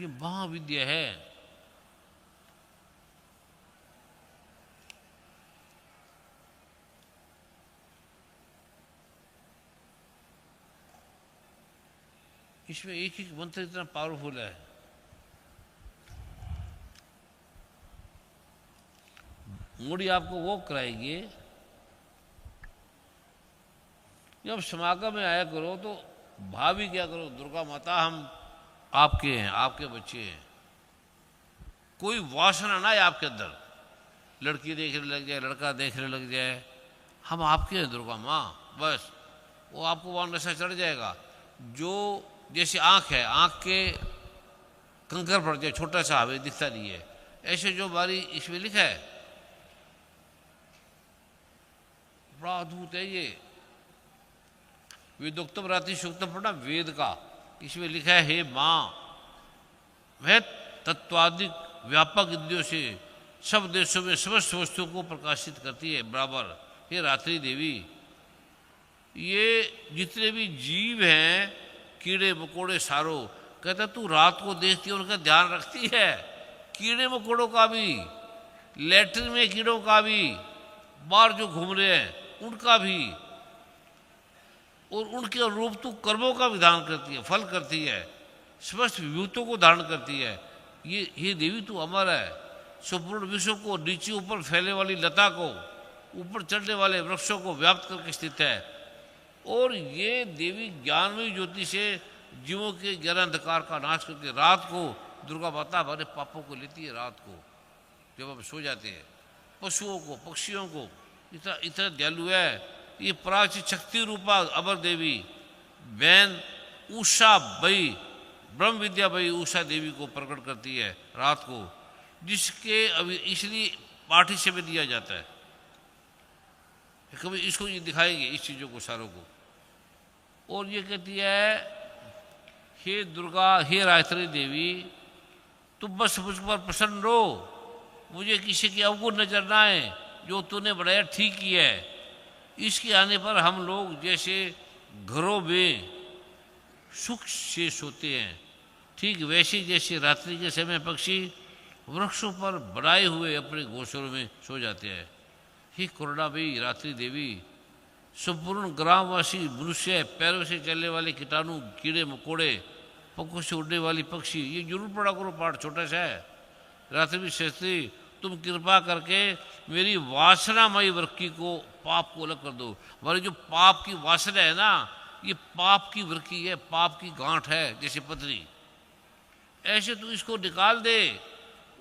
ये महाविद्या है। इसमें एक एक मंत्र इतना पावरफुल है। मुड़ी आपको वो कराएगी, जब समागम में आया करो तो भाभी क्या करो, दुर्गा माता हम आपके हैं, आपके बच्चे हैं। कोई वासना ना है आपके अंदर, लड़की देखने लग जाए, लड़का देखने लग जाए, हम आपके हैं दुर्गा माँ, बस वो आपको वहाँ नशा चढ़ जाएगा। जो जैसे आँख है, आँख के कंकर पड़ जाए, छोटा सा हमें दिखता नहीं है, ऐसे जो हमारी इसमें लिखा है, बड़ा अद्भुत है ये। वेदोक्तम रात्रि सूक्तम पढ़ना वेद का, इसमें लिखा है हे माँ, वह तत्वादिक व्यापक इंद्रियों से सब देशों में समस्त वस्तुओं को प्रकाशित करती है बराबर। हे रात्रि देवी, ये जितने भी जीव हैं, कीड़े मकोड़े सारो, कहता तू रात को देखती है, उनका ध्यान रखती है। कीड़े मकोड़ों का भी, लैट्रिन में कीड़ों का भी, बाहर जो घूम रहे हैं उनका भी, और उनके रूप तू कर्मों का विधान करती है, फल करती है, समस्त विभूतों को धारण करती है। ये देवी तू अमर है। संपूर्ण विश्व को, नीचे ऊपर फैलने वाली लता को, ऊपर चढ़ने वाले वृक्षों को व्याप्त करके स्थित है। और ये देवी ज्ञानमयी ज्योति से जीवों के गहरा अंधकार का नाश करती है। रात को दुर्गा माता हमारे पापों को लेती है, रात को जब हम सो जाते हैं। पशुओं को, पक्षियों को, इतना इतना दयालु है ये। प्राची शक्ति रूपा अमर देवी बहन उषा बई, ब्रह्म विद्या बई उषा देवी को प्रकट करती है रात को, जिसके अभी इसलिए पाठी से भी दिया जाता है। कभी इसको ये दिखाएंगे, इस चीज़ों को सारों को। और ये कहती है हे दुर्गा, हे रायत्री देवी, तुम बस मुझ पर प्रसन्न रहो, मुझे किसी की अवगुण नजर ना आए, जो तूने बढ़ाया ठीक ही है। इसके आने पर हम लोग जैसे घरों में सुख से सोते हैं, ठीक वैसे जैसे रात्रि के समय पक्षी वृक्षों पर बनाए हुए अपने घोंसलों में सो जाते हैं। हे करुणामयी रात्रि देवी, संपूर्ण ग्रामवासी मनुष्य, पैरों से चलने वाले कीटाणु, कीड़े मकोड़े, पंखों से उड़ने वाली पक्षी, ये जरूर पढ़ा करो, पाठ छोटा सा है। रात्रि शास्त्री, तुम कृपा करके मेरी वासनामयी वृक्की को, पाप को अलग कर दो। हमारी जो पाप की वासना है ना, ये पाप की वृक्की है, पाप की गांठ है जैसे पथरी, ऐसे तू इसको निकाल दे।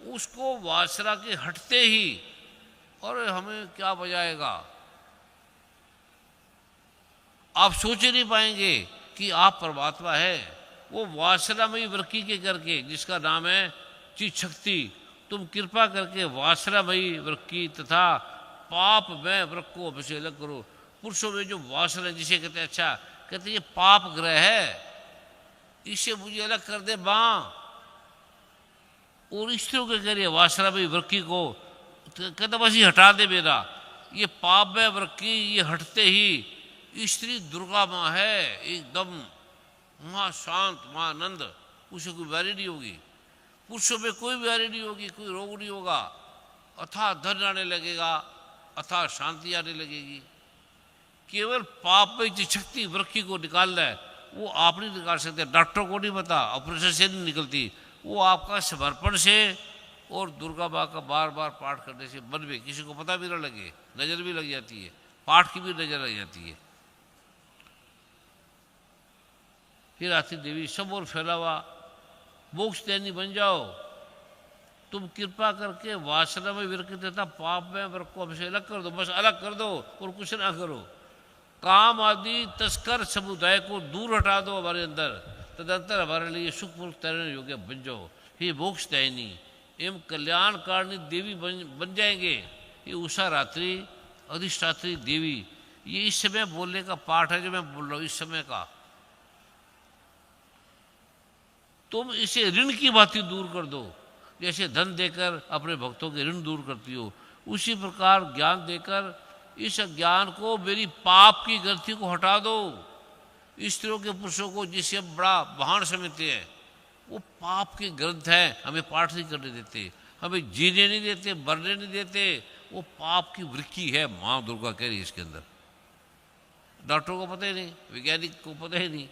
उसको वासना के हटते ही, और हमें क्या बजाएगा, आप सोच ही नहीं पाएंगे कि आप परमात्मा है। वो वासनामयी वृक्की के करके, जिसका नाम है चित शक्ति, तुम कृपा करके वासनामयी वृक्की तथा पाप में वृक्क को हमसे अलग करो। पुरुषों में जो वासना, जिसे कहते हैं, अच्छा कहते ये पाप ग्रह है, इससे मुझे अलग कर दे माँ। और स्त्रियों के कह रही है वासनामयी वृक्की को, कहते बस ये हटा दे मेरा, ये पाप में वृक्की, ये हटते ही स्त्री दुर्गा माँ है, एकदम माँ शांत, माँ आनंद, उसे कोई बीमारी नहीं होगी। पुरुषों में कोई बीमारी नहीं होगी, कोई रोग नहीं होगा, अथाह धन आने लगेगा, अथाह शांति आने लगेगी। केवल पाप में जो शक्ति वृक्की को निकालना है, वो आप नहीं निकाल सकते, डॉक्टर को नहीं पता, ऑपरेशन से नहीं निकलती, वो आपका समर्पण से और दुर्गा माँ का बार बार पाठ करने से मन में किसी को पता भी ना लगे, नजर भी लग जाती है, पाठ की भी नजर लग जाती है। फिर आती देवी सब और फैला हुआ मोक्ष देनी बन जाओ। तुम कृपा करके वासना में विरक्त देता, पाप में वृक्क को हमसे अलग कर दो, बस अलग कर दो और कुछ ना करो। काम आदि तस्कर समुदाय को दूर हटा दो हमारे अंदर, तदंतर हमारे लिए सुखपूर्वक तैरने योग्य बन जाओ। हे मोक्ष दैनी एवं कल्याणकारिणी देवी बन जाएंगे। ये उषा रात्रि अधिष्ठात्री देवी, ये इस समय बोलने का पाठ है जो मैं बोल रहा हूँ, इस समय का। तुम इसे ऋण की भांति दूर कर दो, जैसे धन देकर अपने भक्तों के ऋण दूर करती हो, उसी प्रकार ज्ञान देकर इस ज्ञान को, मेरी पाप की गलती को हटा दो। स्त्रियों के पुरुषों को जिसे बड़ा वाहन समझते हैं, वो पाप के ग्रंथ हैं, हमें पाठ नहीं करने देते, हमें जीने नहीं देते, मरने नहीं देते। वो पाप की वृक्की है, माँ दुर्गा कह रही है इसके अंदर। डॉक्टरों को पता ही नहीं, वैज्ञानिक को पता ही नहीं।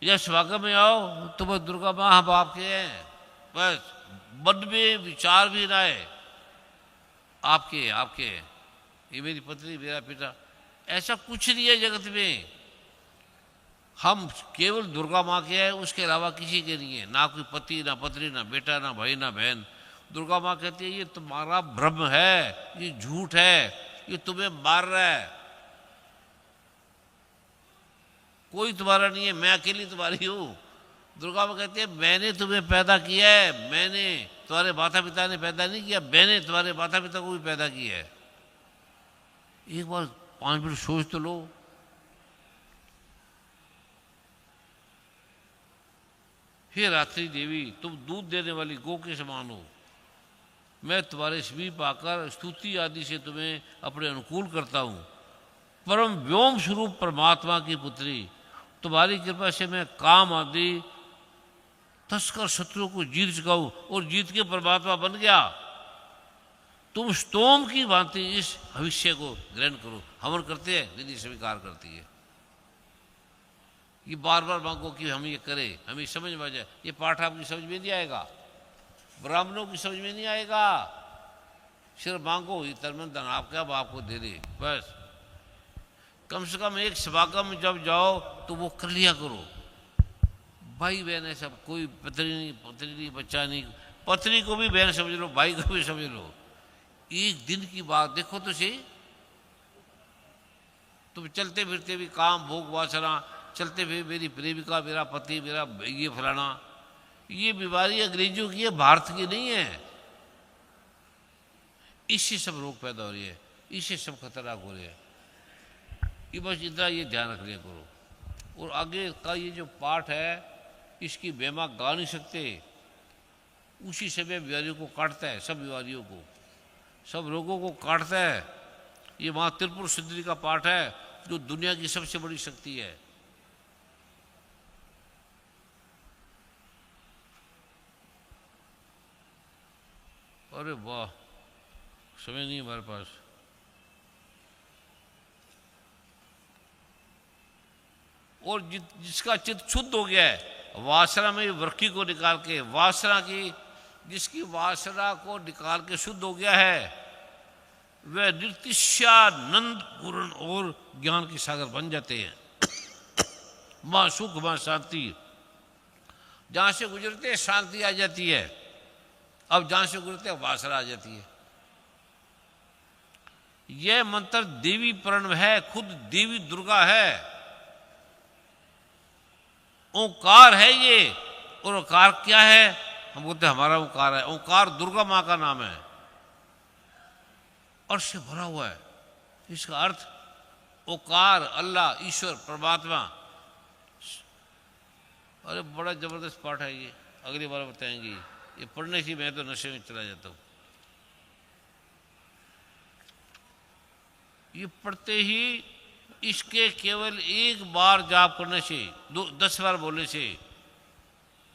या स्वागत में आओ तो बस दुर्गा माँ हम आपके हैं, बस मन में विचार भी ना है आपके आपके, ये मेरी पत्नी मेरा पिता, ऐसा कुछ नहीं है जगत में। हम केवल दुर्गा माँ के हैं, उसके अलावा किसी के नहीं है, ना कोई पति ना पत्नी ना बेटा ना भाई ना बहन। दुर्गा माँ कहती है ये तुम्हारा भ्रम है, ये झूठ है, ये तुम्हें मार रहा है, कोई तुम्हारा नहीं है, मैं अकेली तुम्हारी हूँ। दुर्गा माँ कहती है मैंने तुम्हें पैदा किया है, मैंने, तुम्हारे माता पिता ने पैदा नहीं किया, मैंने तुम्हारे माता पिता को भी पैदा किया है। एक बार 5 मिनट सोच तो लो। हे रात्रि देवी, तुम दूध देने वाली गौ के समान हो, मैं तुम्हारे समीप पाकर स्तुति आदि से तुम्हें अपने अनुकूल करता हूँ। परम व्योम स्वरूप परमात्मा की पुत्री, तुम्हारी कृपा से मैं काम आदि तस्कर शत्रुओं को जीत चुका हूँ और जीत के परमात्मा बन गया। तुम स्तोम की भांति इस भविष्य को ग्रहण करो। हवन करते हैं, विधि स्वीकार करती है। ये बार बार मांगो कि हम ये करें, हमें समझ में आ जाए। ये पाठ आपकी समझ में नहीं आएगा, ब्राह्मणों की समझ में नहीं आएगा। सिर्फ मांगो, ये तरमन धन आपका, अब आपको दे दे, बस। कम से कम एक समागम में जब जाओ तो वो कर लिया करो। भाई बहन है सब, कोई पत्नी नहीं, बच्चा नहीं, पत्नी को भी बहन समझ लो, भाई को भी समझ लो। एक दिन की बात देखो तो सही, तुम चलते फिरते भी काम भोग वासना, चलते फिर मेरी प्रेमिका, मेरा पति, मेरा ये फलाना, ये बीमारी अंग्रेजों की है, भारत की नहीं है। इससे सब रोग पैदा हो रही है, इससे सब खतरनाक हो रहे हैं। ये बस इतना ये ध्यान रख लिया करो। और आगे का ये जो पाठ है, इसकी बेमा गा नहीं सकते। उसी समय बीमारियों को काटता है, सब बीमारियों को, सब रोगों को काटता है। ये माँ त्रिपुर सुंदरी का पाठ है, जो दुनिया की सबसे बड़ी शक्ति है। अरे वाह, समय नहीं हमारे पास। और जिसका चित्त शुद्ध हो गया है, वासना में वृक्की को निकाल के, वासना की, जिसकी वासना को निकाल के शुद्ध हो गया है, वह नित्यानंद पूर्ण और ज्ञान के सागर बन जाते हैं। मां सुख, मां शांति, जहां से गुजरते शांति आ जाती है। अब जहां से गुजरते वासना आ जाती है। यह मंत्र देवी प्रणव है, खुद देवी दुर्गा है, ओंकार है ये। और ओंकार क्या है? हम बोलते हमारा ओंकार है, ओंकार दुर्गा माँ का नाम है, अर्श से भरा हुआ है। इसका अर्थ ओंकार, अल्लाह, ईश्वर, परमात्मा। अरे बड़ा जबरदस्त पाठ है ये, अगली बार बताएंगे। ये पढ़ने से मैं तो नशे में चला जाता हूँ। ये पढ़ते ही इसके केवल एक बार जाप करने से, 10 बार बोलने से,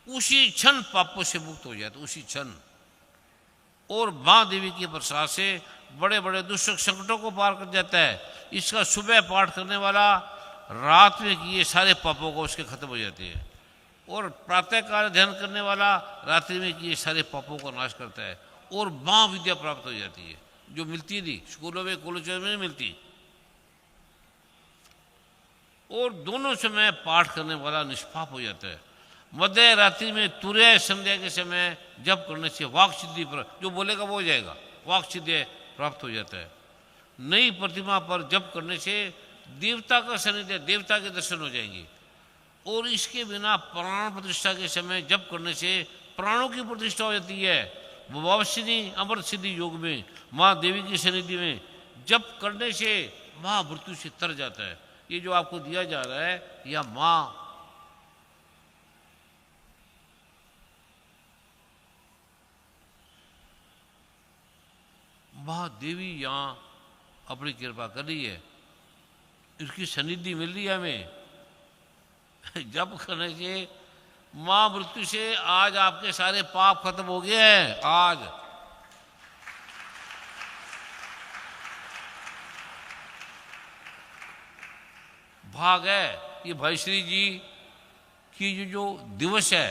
उसी क्षण पापों से मुक्त हो जाता, उसी क्षण। और मां देवी के प्रसाद से बड़े बड़े दुष्ट संकटों को पार कर जाता है। इसका सुबह पाठ करने वाला रात में किए सारे पापों को उसके खत्म हो जाते हैं। और प्रातःकाल ध्यान करने वाला रात्रि में किए सारे पापों को नाश करता है। और मां विद्या प्राप्त हो जाती है, जो मिलती नहीं, स्कूलों में कॉलेजों में नहीं मिलती। और दोनों समय पाठ करने वाला निष्पाप हो जाता है। मध्य रात्रि में तुरय संध्या के समय जप करने से वाक सिद्धि पर, जो बोलेगा वो हो जाएगा, वाक सिद्धि प्राप्त हो जाता है। नई प्रतिमा पर जप करने से देवता का सानिध्य, देवता के दर्शन हो जाएंगे। और इसके बिना प्राण प्रतिष्ठा के समय जप करने से प्राणों की प्रतिष्ठा हो जाती है। भवासिनी अमृत सिद्धि योग में माँ देवी की सन्निधि में जप करने से महामृत्यु से तर जाता है। ये जो आपको दिया जा रहा है, यह माँ महादेवी यहाँ अपनी कृपा कर रही है, इसकी सन्निधि मिल रही है हमें। जप करने से महामृत्यु से आज आपके सारे पाप खत्म हो गए हैं। आज भाग है ये भाई श्री जी की जो दिवस है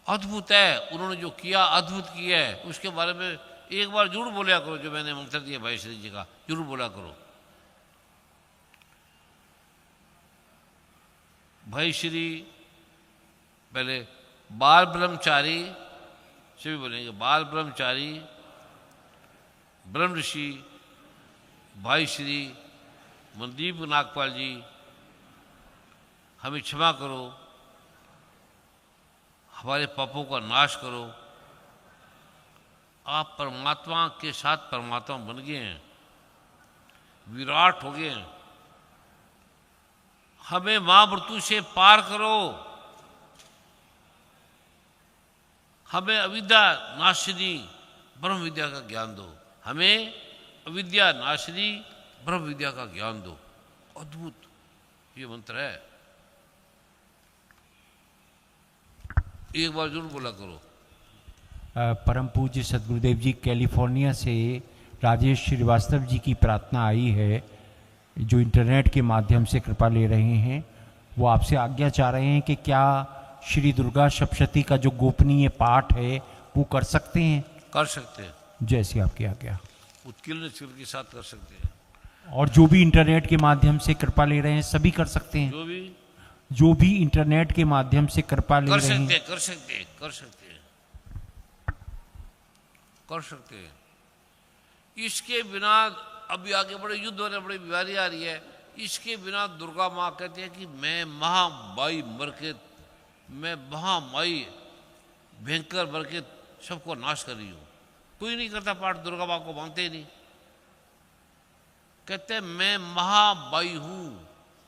अद्भुत है। उन्होंने जो किया अद्भुत किया है, उसके बारे में एक बार जरूर बोला करो। जो मैंने मंत्र दिया भाई श्री जी का जरूर बोला करो। भाई श्री पहले बाल ब्रह्मचारी से भी बोलेंगे, बाल ब्रह्मचारी, ब्रह्म ऋषि, भाई श्री, मनदीप नागपाल जी, हमें क्षमा करो, हमारे पापों का नाश करो। आप परमात्मा के साथ परमात्मा बन गए हैं, विराट हो गए हैं। हमें महामृत्यु से पार करो, हमें अविद्या नाशिनी ब्रह्म विद्या का ज्ञान दो, हमें अविद्या नाशिनी ब्रह्म विद्या का ज्ञान दो। अद्भुत ये मंत्र है, एक बार जरूर बोला करो। परम पूज्य सदगुरुदेव जी, कैलिफोर्निया से राजेश श्रीवास्तव जी की प्रार्थना आई है, जो इंटरनेट के माध्यम से कृपा ले रहे हैं। वो आपसे आज्ञा चाह रहे हैं कि क्या श्री दुर्गा सप्तशती का जो गोपनीय पाठ है वो कर सकते हैं? कर सकते हैं, जैसी आपकी आज्ञा। उत्कीर्ण चिर के साथ कर सकते हैं। और जो भी इंटरनेट के माध्यम से कृपा ले रहे हैं सभी कर सकते हैं? जो भी इंटरनेट के माध्यम से कृपा ले रहे हैं कर सकते हैं। इसके बिना अभी आगे बड़े युद्ध होने, बड़ी बीमारी आ रही है। इसके बिना दुर्गा माँ कहती है कि मैं महामाई मर के, मैं महामाई भयंकर मर के सबको नाश कर रही हूँ। कोई नहीं करता पाठ, दुर्गा माँ को मानते ही नहीं। कहते हैं मैं महाबाई हूं,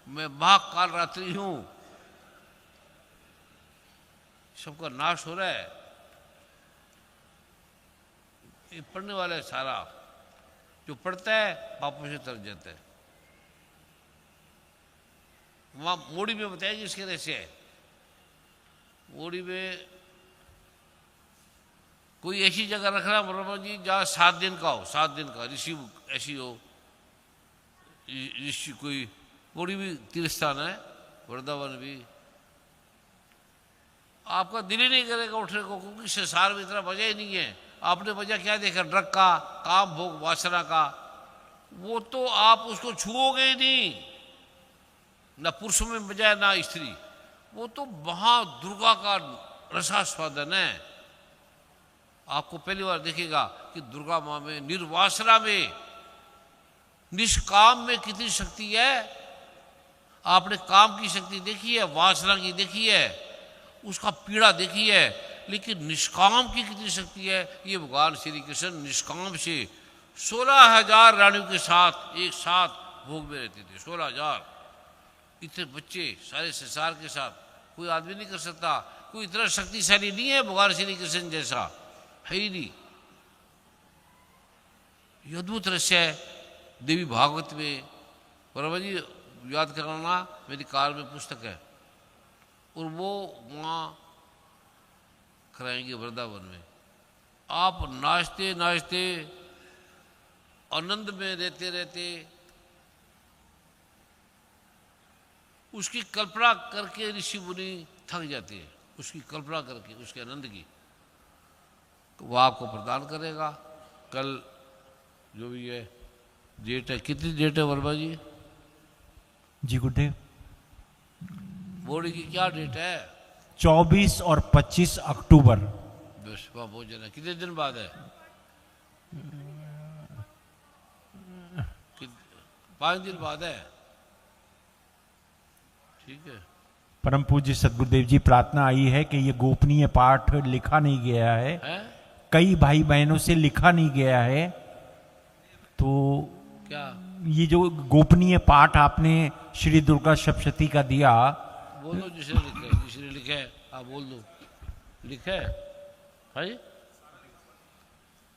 मैं महाकाल रात्रि हूं, सबका नाश हो रहा है। ये पढ़ने वाला है सारा, जो पढ़ता है पापों से तर जाता है। वहां मोड़ी में बताएगी इसके कैसे है। मोड़ी में कोई ऐसी जगह रखना ब्रह्मा जी जहाँ 7 दिन का हो, 7 दिन का ऋषि ऐसी हो, ऋषि कोई मोड़ी भी तीर्थ स्थान है, वृंदावन भी। आपका दिल ही नहीं करेगा उठने को, क्योंकि संसार में इतना मजा ही नहीं है। आपने वजह क्या देखा? ड्रग का, काम भोग वासना का। वो तो आप उसको छुओगे ही नहीं, ना पुरुषों में मजा है ना स्त्री। वो तो महादुर्गा का रसास्वादन है। आपको पहली बार देखेगा कि दुर्गा माँ में, निर्वासना में, निष्काम में कितनी शक्ति है। आपने काम की शक्ति देखी है, वासना की देखी है, उसका पीड़ा देखी है, लेकिन निष्काम की कितनी शक्ति है। ये भगवान श्री कृष्ण निष्काम से 16,000 रानियों के साथ एक साथ भोग में रहते थे। 16,000 इतने बच्चे सारे संसार के साथ कोई आदमी नहीं कर सकता। कोई इतना शक्तिशाली नहीं है भगवान श्री कृष्ण जैसा, है ही नहीं। ये अद्भुत रहस्य है देवी भागवत में। बराबर जी याद कराना, मेरी कार में पुस्तक है, और वो वहाँ कराएंगे वृंदावन में। आप नाचते नाचते आनंद में रहते रहते उसकी कल्पना करके ऋषि मुनि थक जाते हैं। उसकी कल्पना करके उसके आनंद की, तो वो आपको प्रदान करेगा। कल जो भी है डेट है, कितनी डेट है वर्मा जी? जी गुरुदेव, बोर्ड की क्या डेट है? 24 और 25 अक्टूबर। बस वहाँ भोजन है, कितने दिन बाद है? 5 दिन बाद है। ठीक है। परम पूज्य सदगुरुदेव जी, प्रार्थना आई है कि ये गोपनीय पाठ लिखा नहीं गया है, कई भाई बहनों से लिखा नहीं गया है। तो क्या ये जो गोपनीय पाठ आपने श्री दुर्गा सप्तशती का दिया, बोलो जिसने लिखे, जिसने लिखे है आप बोल दो। लिखे है भाई,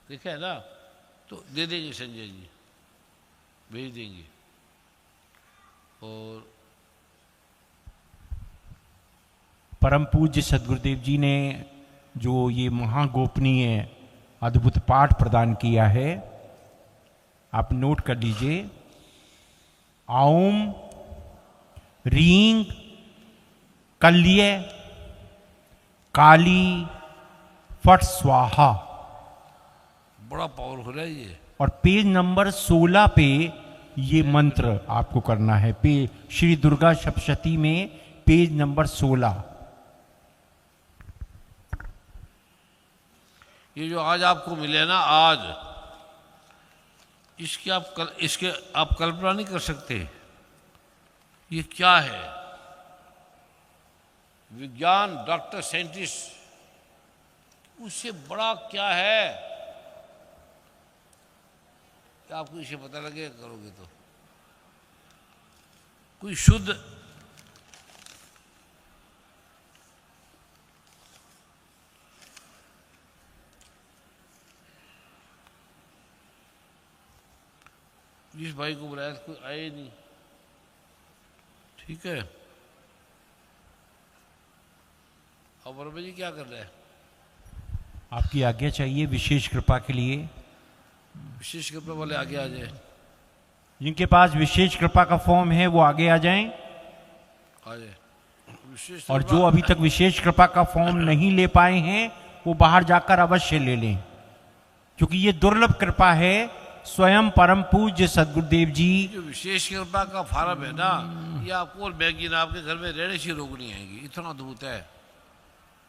लिखे है ना, तो दे देंगे संजय जी, भेज देंगे। और परम पूज्य सद्गुरुदेव जी ने जो ये महागोपनीय अद्भुत पाठ प्रदान किया है, आप नोट कर लीजिए। ओम रींग कल्य काली फट स्वाहा। बड़ा पावरफुल है ये। और पेज नंबर 16 पे ये मंत्र आपको करना है। श्री दुर्गा सप्तशती में पेज नंबर 16। ये जो आज आपको मिले ना, आज इसके आप कल्पना नहीं कर सकते ये क्या है। विज्ञान, डॉक्टर, साइंटिस्ट, उससे बड़ा क्या है कि आपको इसे पता लगे करोगे तो। कोई शुद्ध जिस भाई को बुलाया कोई आए नहीं, ठीक है। अब वर्मा जी क्या कर रहे हैं? आपकी आज्ञा चाहिए विशेष कृपा के लिए। विशेष कृपा वाले आगे आ जाए। जिनके पास विशेष कृपा का फॉर्म है वो आगे आ जाएं। आ जाए। विशेष और जो अभी तक विशेष कृपा का फॉर्म नहीं ले पाए हैं वो बाहर जाकर अवश्य ले लें, क्योंकि ये दुर्लभ कृपा है। स्वयं परम पूज्य सद्गुरुदेव जी जो विशेष कृपा का फार्म है ना, ये आपको और मैगी ना आपके घर में रहने से रोग नहीं आएगी। इतना अद्भुत है।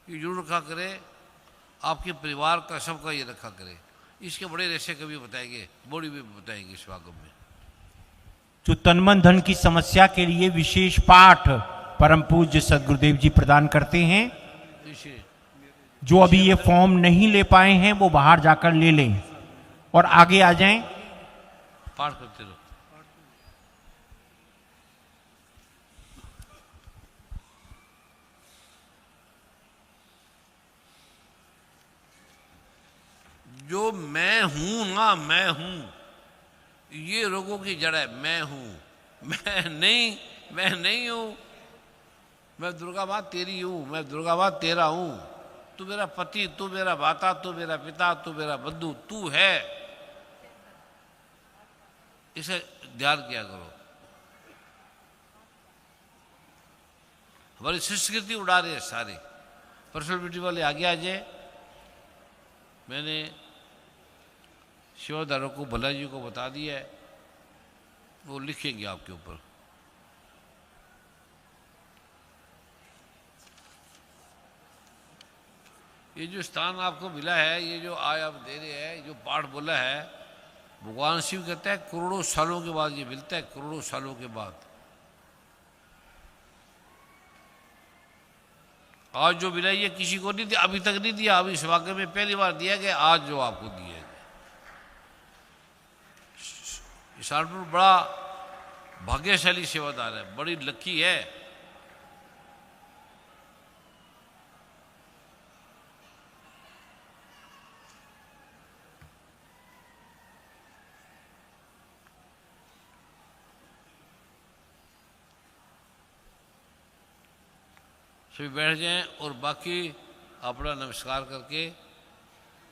ये जरूर रखा करे, आपके परिवार का सबका ये रखा करे। इसके बड़े रहस्य कभी बताएंगे, बड़ी भी बताएंगे इस वाकब में। जो तन मन धन की समस्या के लिए विशेष पाठ परम पूज्य सद्गुरुदेव जी प्रदान करते हैं, जो अभी ये फॉर्म नहीं ले पाए हैं वो बाहर जाकर ले लें और आगे आ जाएं। पाठ करते रहो। जो मैं हूं ना, मैं हूं, ये रोगों की जड़ है। मैं हूं, मैं नहीं हूं। मैं दुर्गा माँ तेरी हूं, मैं दुर्गा माँ तेरा हूं। तू मेरा पति, तू मेरा माता, तू मेरा पिता, तू मेरा बंधु, तू है। इसे ध्यान किया करो। हमारी संस्कृति उड़ा रहे हैं सारे। पर्सनैलिटी वाले आगे आ जाए। मैंने सेवादारों को, भला जी को बता दिया है, वो लिखेंगे आपके ऊपर। ये जो स्थान आपको मिला है, ये जो आज आप दे रहे हैं, जो पाठ बोला है, भगवान शिव कहता है करोड़ों सालों के बाद ये मिलता है। करोड़ों सालों के बाद आज जो मिला ये किसी को नहीं दिया, अभी तक नहीं दिया। अभी इस वाक्य में पहली बार दिया गया, आज जो आपको दिया गया। सहारनपुर बड़ा भाग्यशाली सेवादार है, बड़ी लकी है। सभी बैठ जाएं और बाकी अपना नमस्कार करके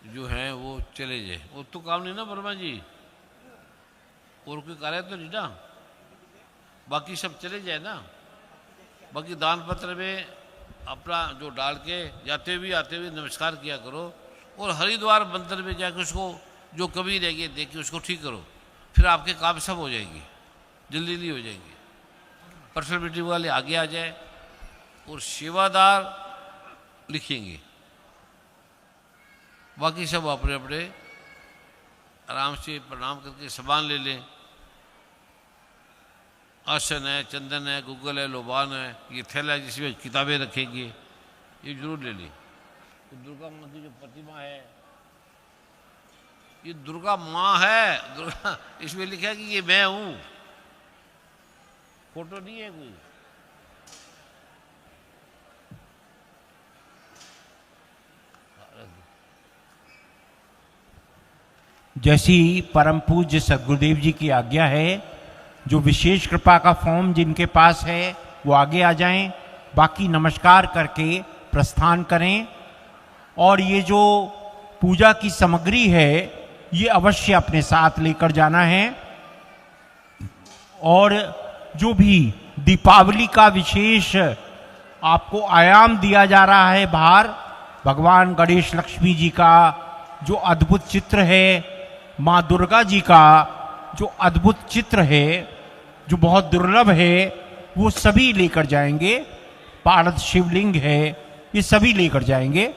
जो हैं वो चले जाए। वो तो काम नहीं ना वर्मा जी, और कोई कार्य तो नहीं ना। बाकी सब चले जाए ना। बाकी दान पत्र में अपना जो डाल के जाते हुए आते हुए नमस्कार किया करो। और हरिद्वार मंदिर में जाकर उसको जो कमी रह गई देख के उसको ठीक करो। फिर आपके काम सब हो जाएंगे, जल्दी हो जाएंगे। पर्सनैलिटी वाले आगे आ जाए और सेवादार लिखेंगे। बाकी सब अपने अपने आराम से प्रणाम करके सामान ले लें। आसन है, चंदन है, गूगल है, लोबान है, ये थैला है जिसमें किताबें रखेंगे, ये जरूर ले लें। तो दुर्गा माँ की जो प्रतिमा है, ये दुर्गा माँ है। दुर्गा, इसमें लिखा है कि ये मैं हूँ, फोटो नहीं है कोई। जैसी परम पूज्य सद्गुरुदेव जी की आज्ञा है, जो विशेष कृपा का फॉर्म जिनके पास है वो आगे आ जाएं। बाकी नमस्कार करके प्रस्थान करें। और ये जो पूजा की सामग्री है ये अवश्य अपने साथ लेकर जाना है। और जो भी दीपावली का विशेष आपको आयाम दिया जा रहा है बाहर, भगवान गणेश लक्ष्मी जी का जो अद्भुत चित्र है, माँ दुर्गा जी का जो अद्भुत चित्र है, जो बहुत दुर्लभ है, वो सभी लेकर जाएंगे। पारद शिवलिंग है, ये सभी लेकर जाएंगे।